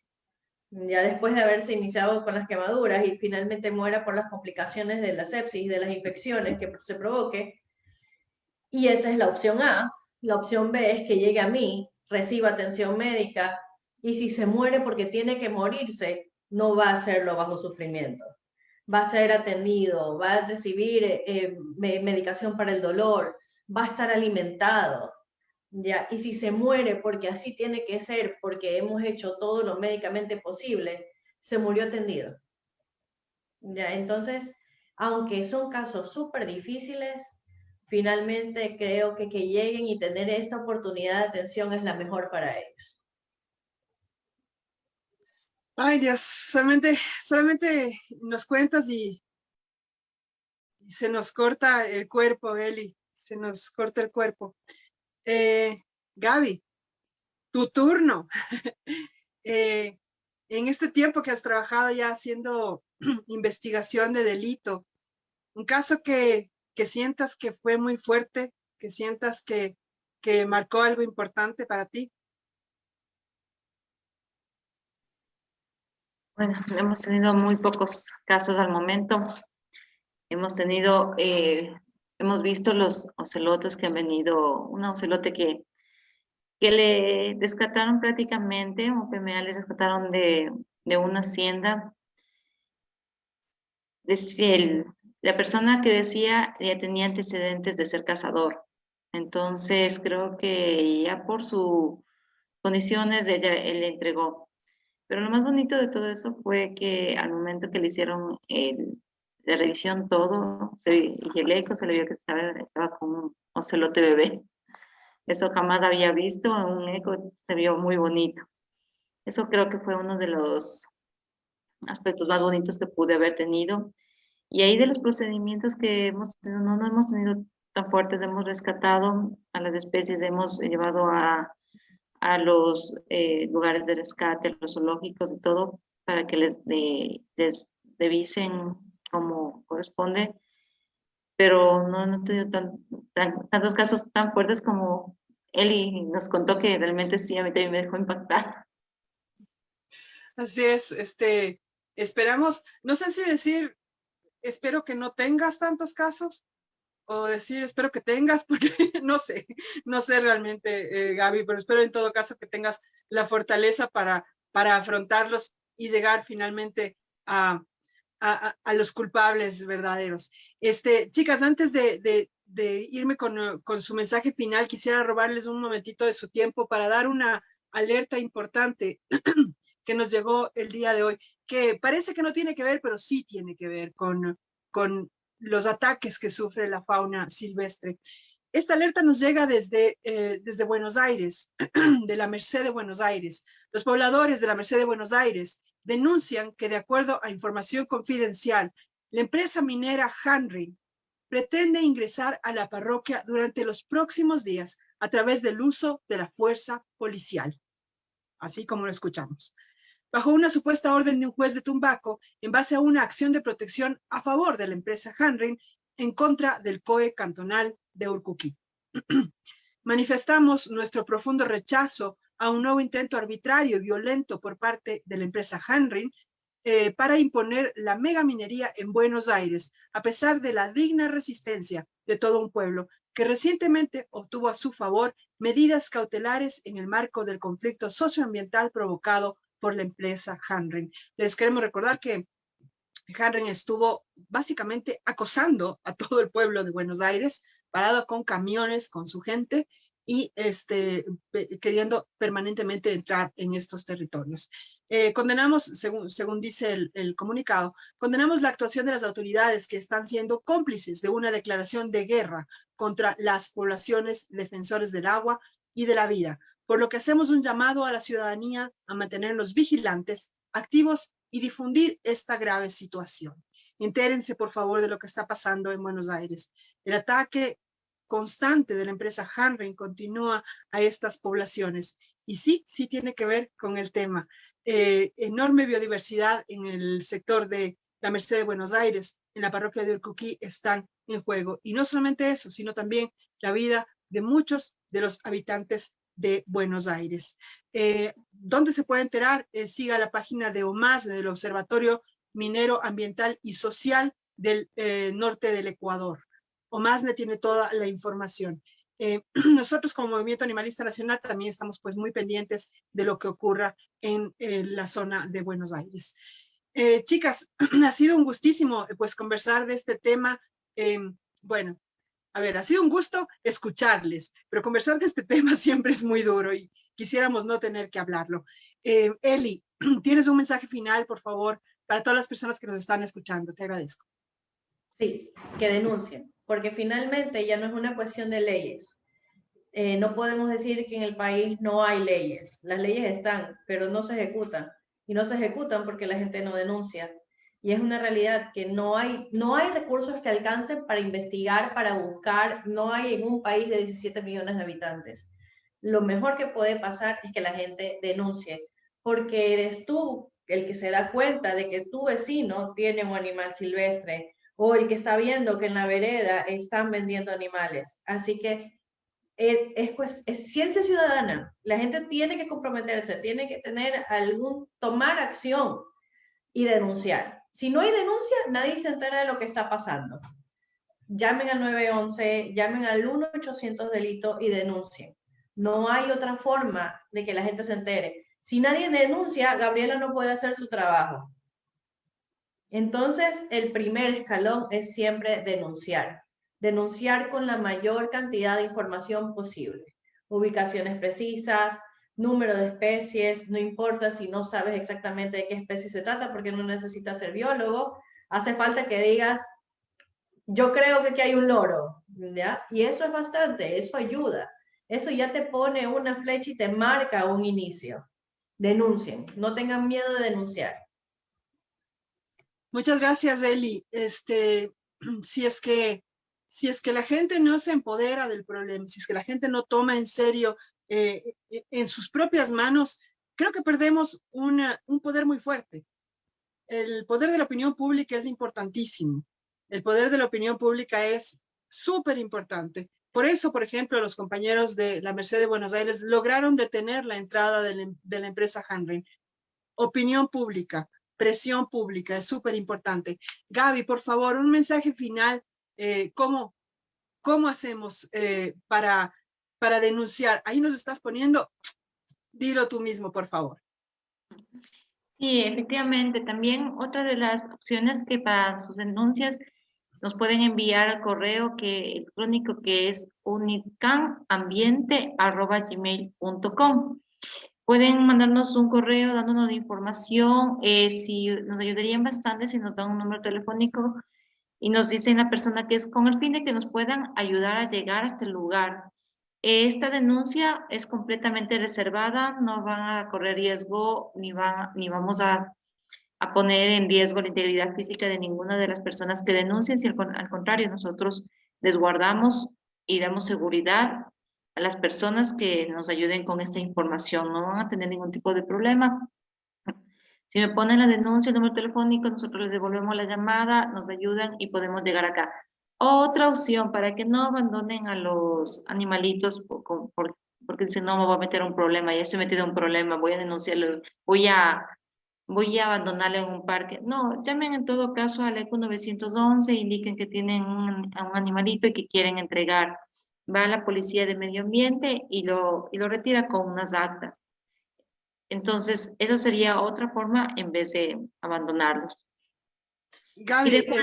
ya después de haberse iniciado con las quemaduras y finalmente muera por las complicaciones de la sepsis, de las infecciones que se provoque. Y esa es la opción A. La opción B es que llegue a mí, reciba atención médica, y si se muere porque tiene que morirse, no va a hacerlo bajo sufrimiento. Va a ser atendido, va a recibir medicación para el dolor, va a estar alimentado, ¿ya? Y si se muere porque así tiene que ser, porque hemos hecho todo lo médicamente posible, se murió atendido, ¿ya? Entonces, aunque son casos súper difíciles, finalmente creo que lleguen y tener esta oportunidad de atención es la mejor para ellos. Ay, Dios, solamente nos cuentas y se nos corta el cuerpo, Eli, se nos corta el cuerpo. Gaby, tu turno. En este tiempo que has trabajado ya haciendo investigación de delito, un caso que sientas que fue muy fuerte, que sientas que marcó algo importante para ti. Bueno, hemos tenido muy pocos casos al momento. Hemos visto los ocelotes que han venido, un ocelote que le rescataron prácticamente, un PMA le rescataron de una hacienda. La persona que decía ya tenía antecedentes de ser cazador. Entonces creo que ya por sus condiciones él le entregó. Pero lo más bonito de todo eso fue que al momento que le hicieron la revisión todo, y el eco se le vio que estaba con un ocelote bebé. Eso jamás había visto, un eco se vio muy bonito. Eso creo que fue uno de los aspectos más bonitos que pude haber tenido. Y ahí de los procedimientos que hemos tenido, no hemos tenido tan fuertes, hemos rescatado a las especies, hemos llevado a los lugares de rescate, los zoológicos y todo, para que les revisen como corresponde, pero no he tenido tantos casos tan fuertes como Eli nos contó, que realmente sí, a mí también me dejó impactada. Así es, esperamos, no sé si decir, espero que no tengas tantos casos, o decir, espero que tengas, porque no sé realmente, Gaby, pero espero en todo caso que tengas la fortaleza para afrontarlos y llegar finalmente a los culpables verdaderos. Chicas, antes de irme con su mensaje final, quisiera robarles un momentito de su tiempo para dar una alerta importante que nos llegó el día de hoy, que parece que no tiene que ver, pero sí tiene que ver con los ataques que sufre la fauna silvestre. Esta alerta nos llega desde Buenos Aires, de la Merced de Buenos Aires. Los pobladores de la Merced de Buenos Aires denuncian que, de acuerdo a información confidencial, la empresa minera Hanrin pretende ingresar a la parroquia durante los próximos días a través del uso de la fuerza policial, así como lo escuchamos, bajo una supuesta orden de un juez de Tumbaco, en base a una acción de protección a favor de la empresa Hanrin en contra del COE cantonal de Urcuquí. Manifestamos nuestro profundo rechazo a un nuevo intento arbitrario y violento por parte de la empresa Hanrin para imponer la megaminería en Buenos Aires, a pesar de la digna resistencia de todo un pueblo que recientemente obtuvo a su favor medidas cautelares en el marco del conflicto socioambiental provocado por la empresa Hanrin. Les queremos recordar que Hanrin estuvo básicamente acosando a todo el pueblo de Buenos Aires, parado con camiones, con su gente, y queriendo permanentemente entrar en estos territorios. Condenamos, según dice el comunicado, condenamos la actuación de las autoridades que están siendo cómplices de una declaración de guerra contra las poblaciones defensores del agua y de la vida, por lo que hacemos un llamado a la ciudadanía a mantenerlos vigilantes, activos y difundir esta grave situación. Entérense, por favor, de lo que está pasando en Buenos Aires. El ataque constante de la empresa Hanren continúa a estas poblaciones. Y sí, sí tiene que ver con el tema. Enorme biodiversidad en el sector de la Merced de Buenos Aires, en la parroquia de Urcuquí, están en juego. Y no solamente eso, sino también la vida de muchos de los habitantes de Buenos Aires. ¿Dónde se puede enterar? Siga la página de OMAS, del Observatorio Minero, Ambiental y Social del norte del Ecuador. OMASNE tiene toda la información. Nosotros como Movimiento Animalista Nacional también estamos pues muy pendientes de lo que ocurra en la zona de Buenos Aires. Chicas, ha sido un gustísimo pues conversar de este tema. Bueno, a ver, ha sido un gusto escucharles, pero conversar de este tema siempre es muy duro y quisiéramos no tener que hablarlo. Eli, ¿tienes un mensaje final, por favor, para todas las personas que nos están escuchando? Te agradezco. Sí, que denuncien, porque finalmente ya no es una cuestión de leyes. No podemos decir que en el país no hay leyes. Las leyes están, pero no se ejecutan. Y no se ejecutan porque la gente no denuncia. Y es una realidad que no hay recursos que alcancen para investigar, para buscar. No hay en un país de 17 millones de habitantes. Lo mejor que puede pasar es que la gente denuncie, porque eres tú el que se da cuenta de que tu vecino tiene un animal silvestre o el que está viendo que en la vereda están vendiendo animales. Así que es ciencia ciudadana. La gente tiene que comprometerse, tiene que tomar acción y denunciar. Si no hay denuncia, nadie se entera de lo que está pasando. Llamen al 911, llamen al 1-800 delito y denuncien. No hay otra forma de que la gente se entere. Si nadie denuncia, Gabriela no puede hacer su trabajo. Entonces, el primer escalón es siempre denunciar. Denunciar con la mayor cantidad de información posible. Ubicaciones precisas, número de especies, no importa si no sabes exactamente de qué especie se trata, porque no necesitas ser biólogo. Hace falta que digas, yo creo que aquí hay un loro, ¿ya? Y eso es bastante, eso ayuda. Eso ya te pone una flecha y te marca un inicio. Denuncien, no tengan miedo de denunciar. Muchas gracias, Eli. Si es que la gente no se empodera del problema, si es que la gente no toma en serio en sus propias manos, creo que perdemos un poder muy fuerte. El poder de la opinión pública es importantísimo. El poder de la opinión pública es súper importante. Por eso, por ejemplo, los compañeros de la Merced de Buenos Aires lograron detener la entrada de la empresa Hanren. Opinión pública, presión pública, es súper importante. Gaby, por favor, un mensaje final. ¿Cómo hacemos para denunciar? Ahí nos estás poniendo, dilo tú mismo, por favor. Sí, efectivamente. También otra de las opciones que para sus denuncias nos pueden enviar al correo electrónico que es unicanambiente@gmail.com. Pueden mandarnos un correo dándonos información, si nos ayudarían bastante si nos dan un número telefónico y nos dicen la persona que es con el fin de que nos puedan ayudar a llegar hasta el lugar. Esta denuncia es completamente reservada, no van a correr riesgo ni vamos a poner en riesgo la integridad física de ninguna de las personas que denuncien, si al contrario, nosotros les guardamos y damos seguridad a las personas que nos ayuden con esta información. No van a tener ningún tipo de problema. Si me ponen la denuncia, el número telefónico, nosotros les devolvemos la llamada, nos ayudan y podemos llegar acá. Otra opción para que no abandonen a los animalitos porque dicen, no, me voy a meter un problema, ya estoy metido en un problema, voy a denunciarlo, voy a abandonarle en un parque. No, llamen en todo caso al ECO 911, indiquen que tienen a un animalito y que quieren entregar. Va a la policía de medio ambiente y lo retira con unas actas. Entonces, eso sería otra forma en vez de abandonarlos. Gaby, lo que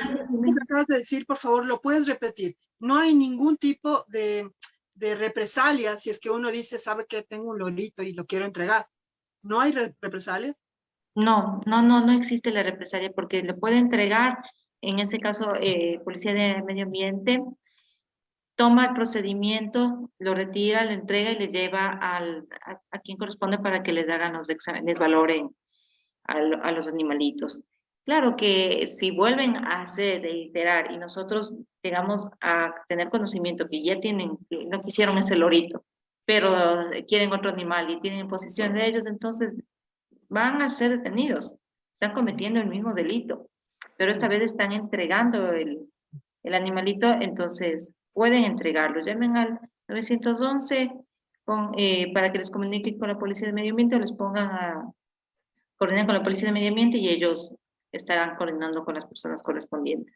acabas de decir, por favor, lo puedes repetir. No hay ningún tipo de represalia si es que uno dice, sabe que tengo un lorito y lo quiero entregar. ¿No hay represalias? No existe la represalia porque le puede entregar, en ese caso, Policía de Medio Ambiente, toma el procedimiento, lo retira, le entrega y le lleva a quien corresponde para que les hagan los exámenes, valoren a los animalitos. Claro que si vuelven a hacer, reiterar, y nosotros llegamos a tener conocimiento que ya tienen, que no quisieron ese lorito, pero quieren otro animal y tienen posesión de ellos, entonces van a ser detenidos. Están cometiendo el mismo delito, pero esta vez están entregando el animalito, entonces pueden entregarlo. Llamen al 911 para que les comuniquen con la Policía de Medio Ambiente o les pongan a coordinar con la Policía de Medio Ambiente y ellos estarán coordinando con las personas correspondientes.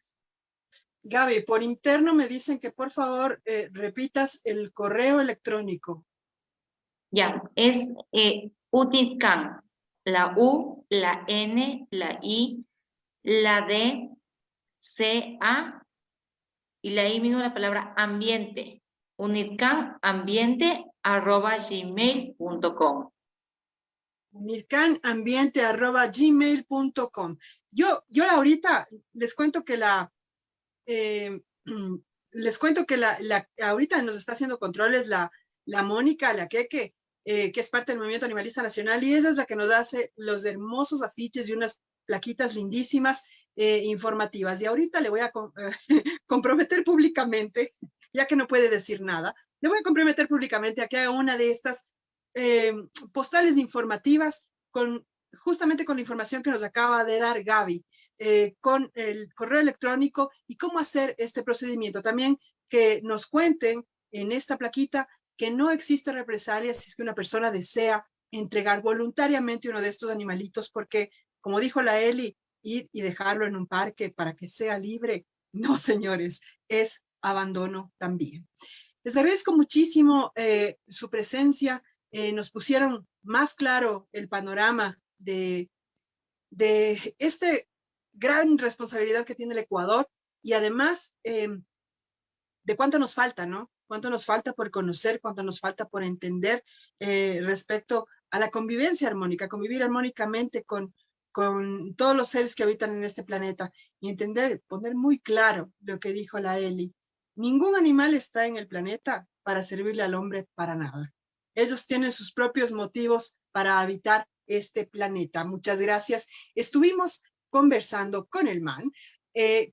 Gaby, por interno me dicen que por favor repitas el correo electrónico. Ya, es UTICAN, la U, la N, la I, la D, C, A, y la I mismo la palabra ambiente. unitcanambiente@gmail.com. mircanambiente@gmail.com. Yo ahorita les cuento que ahorita nos está haciendo controles la Mónica, la Keke, que es parte del Movimiento Animalista Nacional, y esa es la que nos hace los hermosos afiches y unas plaquitas lindísimas informativas. Y ahorita le voy a comprometer públicamente, ya que no puede decir nada, le voy a comprometer públicamente a que haga una de estas postales informativas justamente con la información que nos acaba de dar Gaby, con el correo electrónico y cómo hacer este procedimiento. También que nos cuenten en esta plaquita que no existe represalia si es que una persona desea entregar voluntariamente uno de estos animalitos, porque, como dijo la Eli, ir y dejarlo en un parque para que sea libre, no, señores, es abandono también. Les agradezco muchísimo su presencia. Nos pusieron más claro el panorama de esta gran responsabilidad que tiene el Ecuador y además de cuánto nos falta, ¿no? Cuánto nos falta por conocer, cuánto nos falta por entender respecto a la convivencia armónica, convivir armónicamente con todos los seres que habitan en este planeta y entender, poner muy claro lo que dijo la Eli. Ningún animal está en el planeta para servirle al hombre para nada. Ellos tienen sus propios motivos para habitar este planeta. Muchas gracias. Estuvimos conversando con el MAN,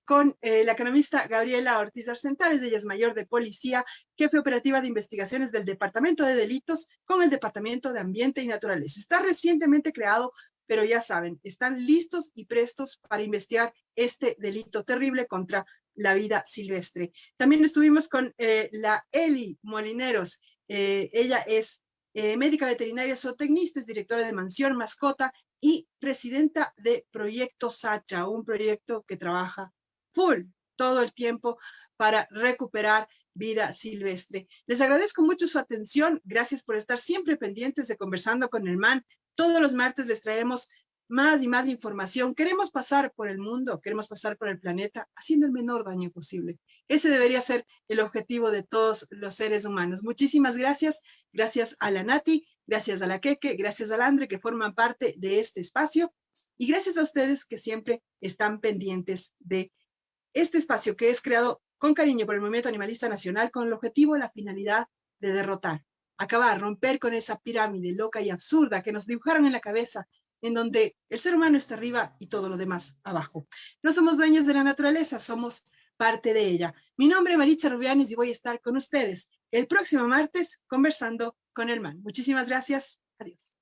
con la economista Gabriela Ortiz Arcentales, ella es mayor de policía, jefe operativa de investigaciones del Departamento de Delitos con el Departamento de Ambiente y Naturaleza. Está recientemente creado, pero ya saben, están listos y prestos para investigar este delito terrible contra la vida silvestre. También estuvimos con la Eli Molineros. Ella es médica veterinaria zootecnista, es directora de Mansión Mascota y presidenta de Proyecto Sacha, un proyecto que trabaja full todo el tiempo para recuperar vida silvestre. Les agradezco mucho su atención. Gracias por estar siempre pendientes de Conversando con el MAN. Todos los martes les traemos más y más información. Queremos pasar por el mundo, queremos pasar por el planeta haciendo el menor daño posible. Ese debería ser el objetivo de todos los seres humanos. Muchísimas gracias. Gracias a la Nati, gracias a la Keke, gracias al Andre que forman parte de este espacio y gracias a ustedes que siempre están pendientes de este espacio que es creado con cariño por el Movimiento Animalista Nacional con el objetivo, la finalidad de derrotar, acabar, romper con esa pirámide loca y absurda que nos dibujaron en la cabeza, en donde el ser humano está arriba y todo lo demás abajo. No somos dueños de la naturaleza, somos parte de ella. Mi nombre es Maritza Rubianes y voy a estar con ustedes el próximo martes conversando con el MAN. Muchísimas gracias. Adiós.